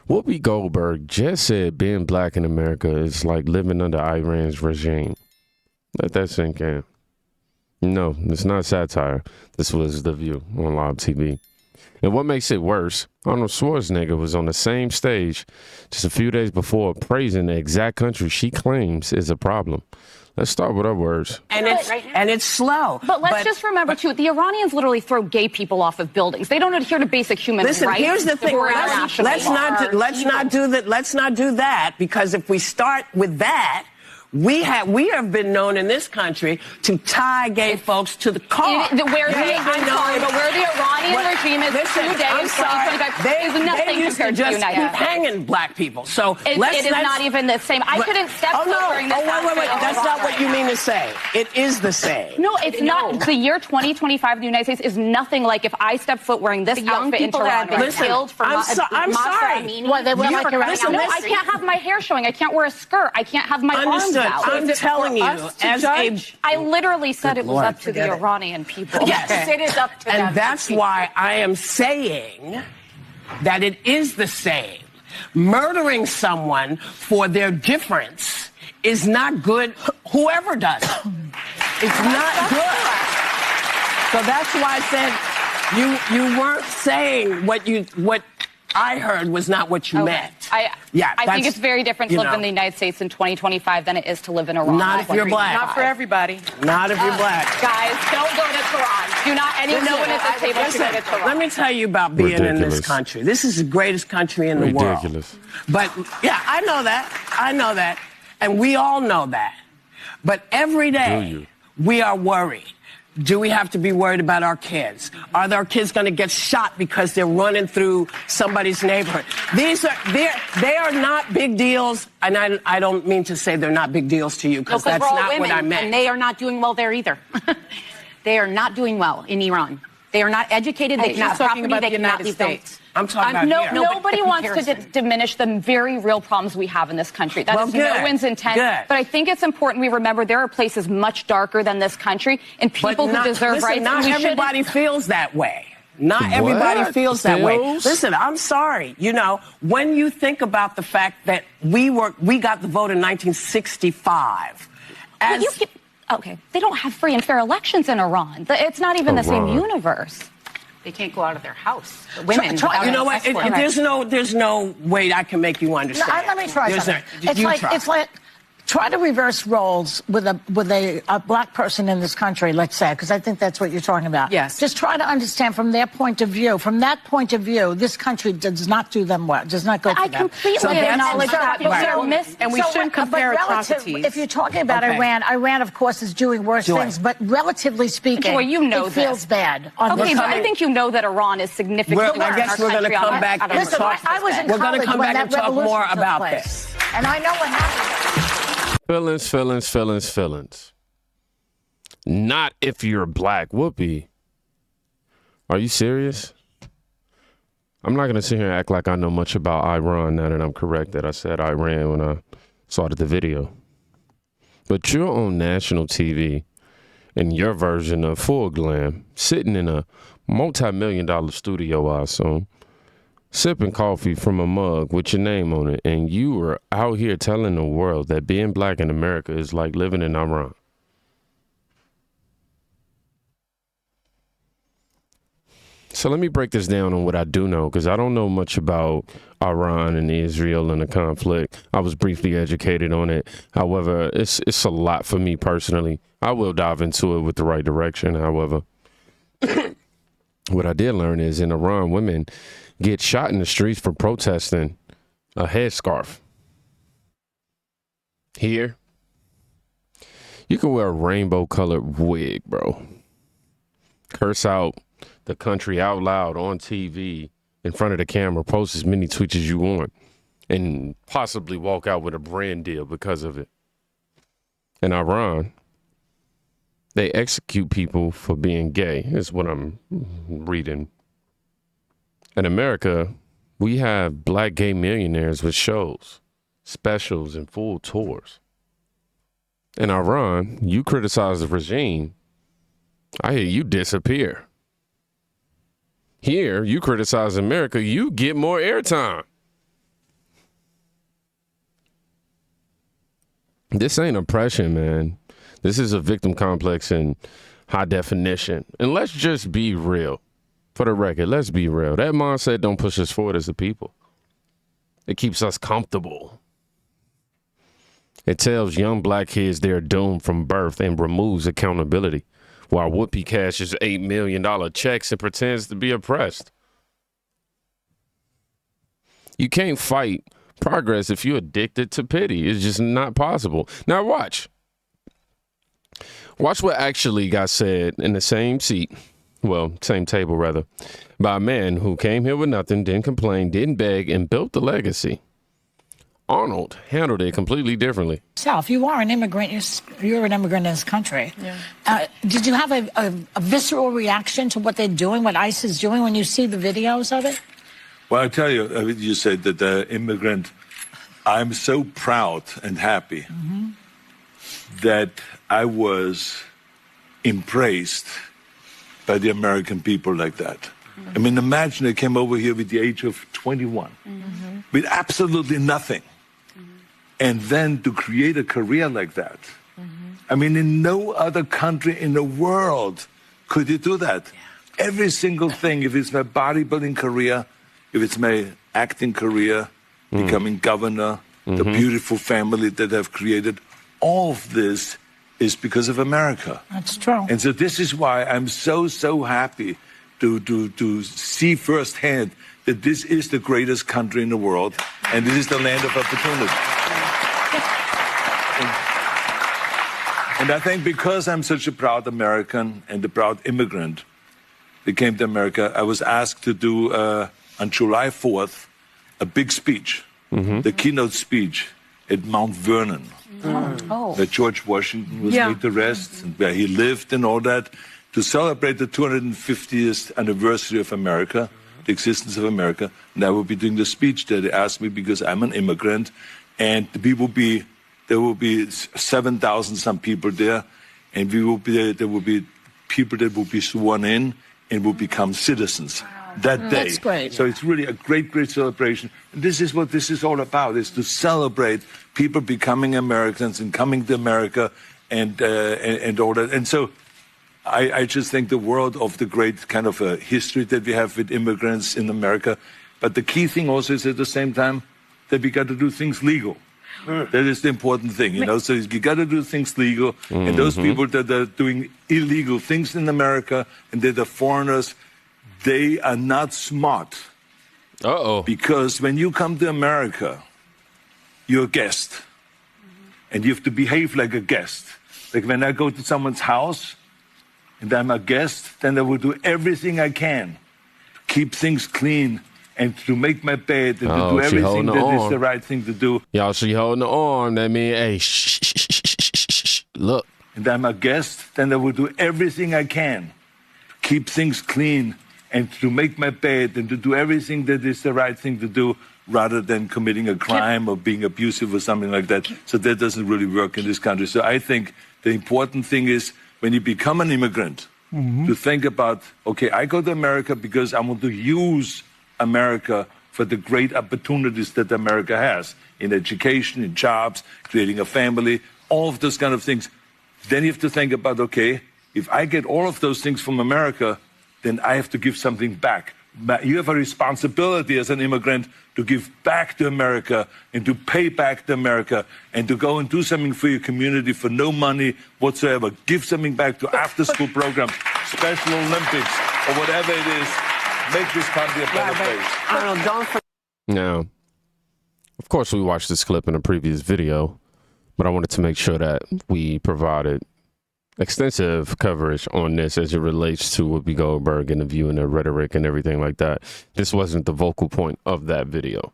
Whoopi Goldberg just said being black in America is like living under Iran's regime. Let that sink in. No, it's not satire. This was The View on live TV. And what makes it worse, Arnold Schwarzenegger was on the same stage just a few days before praising the exact country she claims is a problem. Let's start with our words. And it's slow. But let's just remember, too, the Iranians literally throw gay people off of buildings. They don't adhere to basic human rights. Listen, here's the thing. Let's not do that, because if we start with that, we have been known in this country to tie gay folks to the car. But where the Iranian regime is today in 2025 is nothing compared to the United States. Hanging black people. So it is not even the same. I couldn't step foot during this. Wait. That's not what you mean to say. It is the same. No, it's not. The year 2025 in the United States is nothing like if I step foot wearing this outfit in Toronto. I'm sorry. No, I can't have my hair showing. I can't wear a skirt. I can't have my arms out. I'm telling you, I literally said it was up to the Iranian people. Yes, it is up to them. And that's why I am saying that it is the same. Murdering someone for their difference is not good, whoever does it. It's not good. So that's why I said you weren't saying what I heard was not what you meant. I think it's very different to live in the United States in 2025 than it is to live in Iran. Not if you're black. Not for everybody. Not if you're black. Guys, don't go to Tehran. Do not anyone at this table should go to Tehran. Let me tell you about being in this country. This is the greatest country in the world. Ridiculous. But, yeah, I know that. And we all know that. But every day, we are worried. Do we have to be worried about our kids? Are our kids going to get shot because they're running through somebody's neighborhood? They are not big deals, and I don't mean to say they're not big deals to you, because that's not what I meant. And they are not doing well there either. They are not doing well in Iran. They are not educated. They cannot property. They cannot leave things. I'm talking about here. Nobody wants to diminish the very real problems we have in this country. That is no one's intent. But I think it's important we remember there are places much darker than this country and people who deserve rights. Not everybody feels that way. Not everybody feels that way. Listen, I'm sorry. You know, when you think about the fact that we got the vote in 1965. Okay, they don't have free and fair elections in Iran. It's not even the same universe. They can't go out of their house. The women. You know what? There's no way I can make you understand. Let me try something. It's like try to reverse roles with a black person in this country, let's say, because I think that's what you're talking about. Yes. Just try to understand from their point of view. From that point of view, this country does not do them well. Does not go for them. I completely acknowledge that. And we shouldn't compare atrocities. If you're talking about Iran, of course, is doing worse things. But relatively speaking, it feels bad. Okay, but I think you know that Iran is significantly I guess we're going to come back and talk. We're going to come back and talk more about this. And I know what happened. Feelings. Not if you're black. Whoopi. Are you serious? I'm not going to sit here and act like I know much about Iran now that I'm correct that I said Iran when I started the video. But you're on national TV in your version of full glam, sitting in a multi-million-dollar studio, I assume, sipping coffee from a mug with your name on it, and you were out here telling the world that being black in America is like living in Iran. So let me break this down on what I do know, because I don't know much about Iran and Israel and the conflict. I was briefly educated on it. However, it's a lot for me personally. I will dive into it with the right direction. However, what I did learn is in Iran, women get shot in the streets for protesting a headscarf. Here, you can wear a rainbow-colored wig, bro. Curse out the country out loud on TV in front of the camera, post as many tweets as you want, and possibly walk out with a brand deal because of it. In Iran, they execute people for being gay, is what I'm reading. In America, we have black gay millionaires with shows, specials, and full tours. In Iran, you criticize the regime, I hear you disappear. Here, you criticize America, you get more airtime. This ain't oppression, man. This is a victim complex in high definition. And let's just be real. For the record, let's be real. That mindset don't push us forward as a people. It keeps us comfortable. It tells young black kids they're doomed from birth and removes accountability, while Whoopi cashes $8 million checks and pretends to be oppressed. You can't fight progress if you're addicted to pity. It's just not possible. Now watch. Watch what actually got said in the same seat, well, same table rather, by a man who came here with nothing, didn't complain, didn't beg, and built the legacy. Arnold handled it completely differently. If you are an immigrant, you're an immigrant in this country. Yeah. Did you have a visceral reaction to what they're doing, what ICE is doing when you see the videos of it? Well, I tell you, you said that the immigrant, I'm so proud and happy that I was impressed by the American people like that. I mean, imagine I came over here with the age of 21, with absolutely nothing. And then to create a career like that. I mean, in no other country in the world could you do that. Yeah. Every single thing, if it's my bodybuilding career, if it's my acting career, becoming governor, the beautiful family that I've created, all of this is because of America. That's true. And so this is why I'm so happy to see firsthand that this is the greatest country in the world, and this is the land of opportunity. And I think because I'm such a proud American and a proud immigrant that came to America, I was asked to do, on July 4th, a big speech, the keynote speech at Mount Vernon, where George Washington was laid to rest, and where he lived and all that, to celebrate the 250th anniversary of America, the existence of America. And I will be doing the speech that they asked me because I'm an immigrant, and there will be 7,000 some people there, and there will be people that will be sworn in and will become citizens that day. That's great. So it's really a great celebration. And this is what this is all about, is to celebrate people becoming Americans and coming to America and all that. And so I just think the world of the great kind of history that we have with immigrants in America. But the key thing also is at the same time that we got to do things legal. That is the important thing, you know. So you got to do things legal, and those people that are doing illegal things in America and that are foreigners, they are not smart. Because when you come to America, you're a guest, and you have to behave like a guest. Like when I go to someone's house and I'm a guest, then I will do everything I can to keep things clean and to make my bed and to do everything that is the right thing to do. Y'all, she holding the arm. That means, hey, shh, look. And I'm a guest, then I will do everything I can to keep things clean and to make my bed and to do everything that is the right thing to do rather than committing a crime or being abusive or something like that. So that doesn't really work in this country. So I think the important thing is when you become an immigrant, to think about, okay, I go to America because I want to use America for the great opportunities that America has in education, in jobs, creating a family, all of those kind of things. Then you have to think about, okay, if I get all of those things from America, then I have to give something back. You have a responsibility as an immigrant to give back to America and to pay back to America and to go and do something for your community for no money whatsoever. Give something back to after-school programs, Special Olympics, or whatever it is. Make this country a better place. Arnold, don't forget. Now, of course, we watched this clip in a previous video, but I wanted to make sure that we provided extensive coverage on this as it relates to Whoopi Goldberg and the view and the rhetoric and everything like that. This wasn't the vocal point of that video.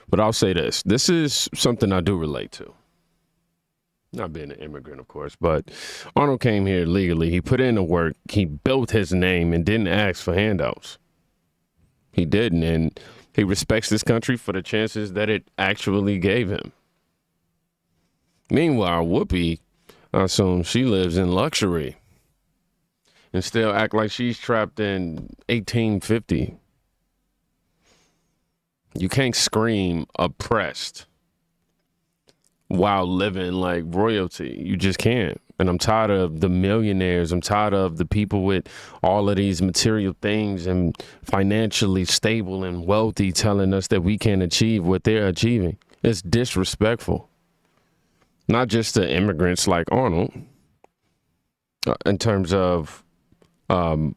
But I'll say this. This is something I do relate to. Not being an immigrant, of course, but Arnold came here legally. He put in the work. He built his name and didn't ask for handouts. He didn't, and he respects this country for the chances that it actually gave him. Meanwhile, Whoopi, I assume she lives in luxury and still act like she's trapped in 1850. You can't scream oppressed while living like royalty. You just can't. And I'm tired of the millionaires. I'm tired of the people with all of these material things and financially stable and wealthy telling us that we can't achieve what they're achieving. It's disrespectful. Not just to immigrants like Arnold, in terms of them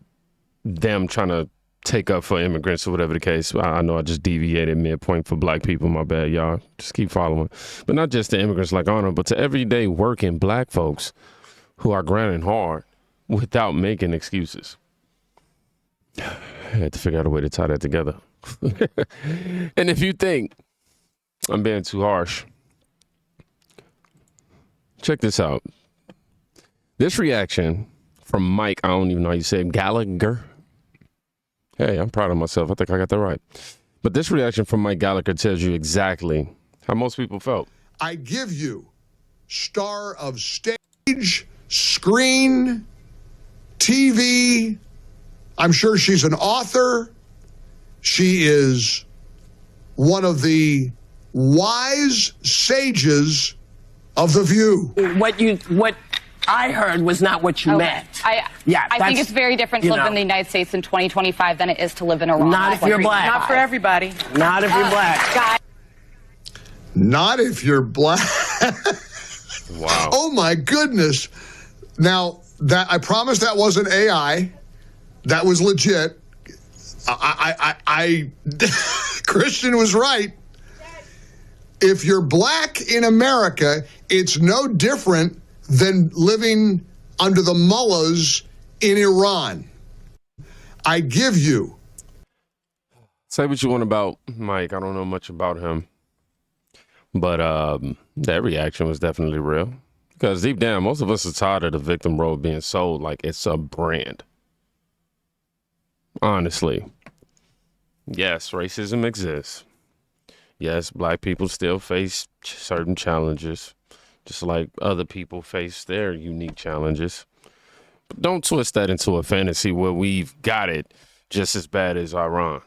trying to take up for immigrants or whatever the case. I know I just deviated midpoint for black people. My bad, y'all. Just keep following. But not just to immigrants like Arnold, but to everyday working black folks who are grinding hard without making excuses. I had to figure out a way to tie that together. And if you think I'm being too harsh, check this out. This reaction from Mike, I don't even know how you say it, Gallagher. Hey, I'm proud of myself. I think I got that right. But this reaction from Mike Gallagher tells you exactly how most people felt. I give you star of stage, screen, TV. I'm sure she's an author. She is one of the wise sages of The View. What I heard was not what you meant. I think it's very different to live in the United States in 2025 than it is to live in Iran. Not if you're black. Not for everybody. Not if you're black. Not if you're black. Wow. Oh my goodness. Now, that I promise that wasn't AI. That was legit. Christian was right. If you're black in America, it's no different than living under the mullahs in Iran. I give you. Say what you want about Mike. I don't know much about him. But that reaction was definitely real. Because deep down, most of us are tired of the victim role being sold like it's a brand. Honestly. Yes, racism exists. Yes, black people still face certain challenges, just like other people face their unique challenges. But don't twist that into a fantasy where we've got it just as bad as Iran.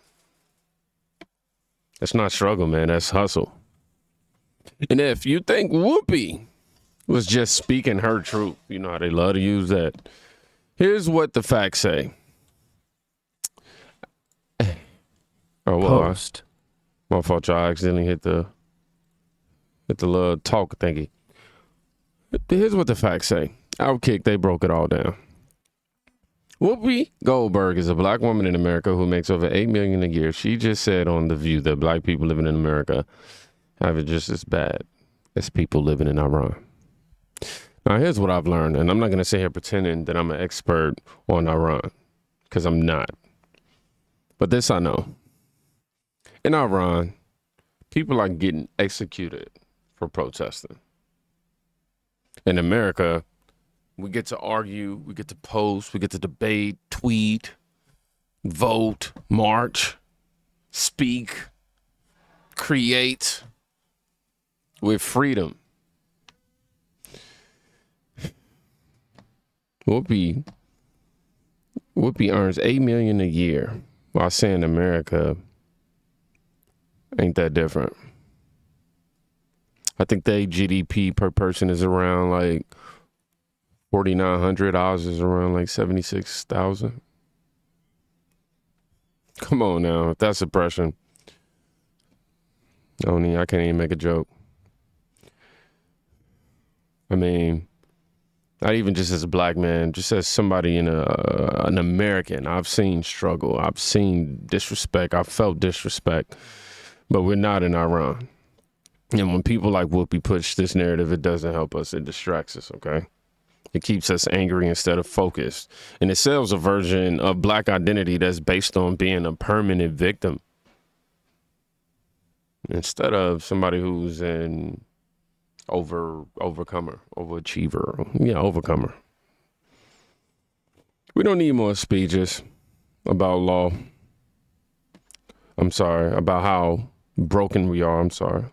That's not struggle, man. That's hustle. And if you think Whoopi was just speaking her truth, you know how they love to use that. Here's what the facts say. Oh, well, Post. My fault, y'all. I accidentally hit the little talk thingy. Here's what the facts say. Outkick, they broke it all down. Whoopi Goldberg is a black woman in America who makes over $8 million a year. She just said on The View that black people living in America have it just as bad as people living in Iran. Now, here's what I've learned, and I'm not going to sit here pretending that I'm an expert on Iran, because I'm not. But this I know. In Iran, people are getting executed for protesting. In America, we get to argue, we get to post, we get to debate, tweet, vote, march, speak, create with freedom. Whoopi earns $8 million a year, while saying America ain't that different. I think their GDP per person is around like 4,900. Ours is around like 76,000. Come on now, if that's oppression. I can't even make a joke. I mean, not even just as a black man, just as somebody in an American. I've seen struggle. I've seen disrespect. I've felt disrespect. But we're not in Iran. And when people like Whoopi push this narrative, it doesn't help us. It distracts us, okay? It keeps us angry instead of focused. And it sells a version of black identity that's based on being a permanent victim, instead of somebody who's an overcomer, overachiever. Yeah, overcomer. We don't need more speeches about law. I'm sorry, about how broken we are. I'm sorry.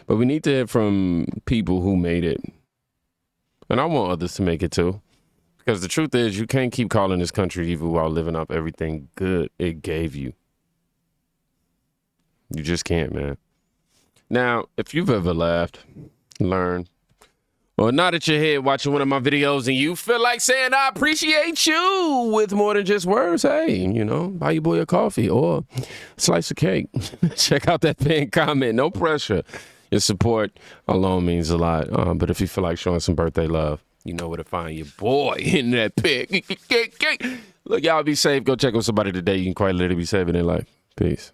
But we need to hear from people who made it. And I want others to make it too. Because the truth is, you can't keep calling this country evil while living up everything good it gave you. You just can't, man. Now, if you've ever laughed, learned, or nodded your head watching one of my videos and you feel like saying, I appreciate you with more than just words, hey, buy your boy a coffee or a slice of cake. Check out that pinned comment. No pressure. Your support alone means a lot. But if you feel like showing some birthday love, you know where to find your boy in that pic. Look, y'all be safe. Go check on somebody today. You can quite literally be saving their life. Peace.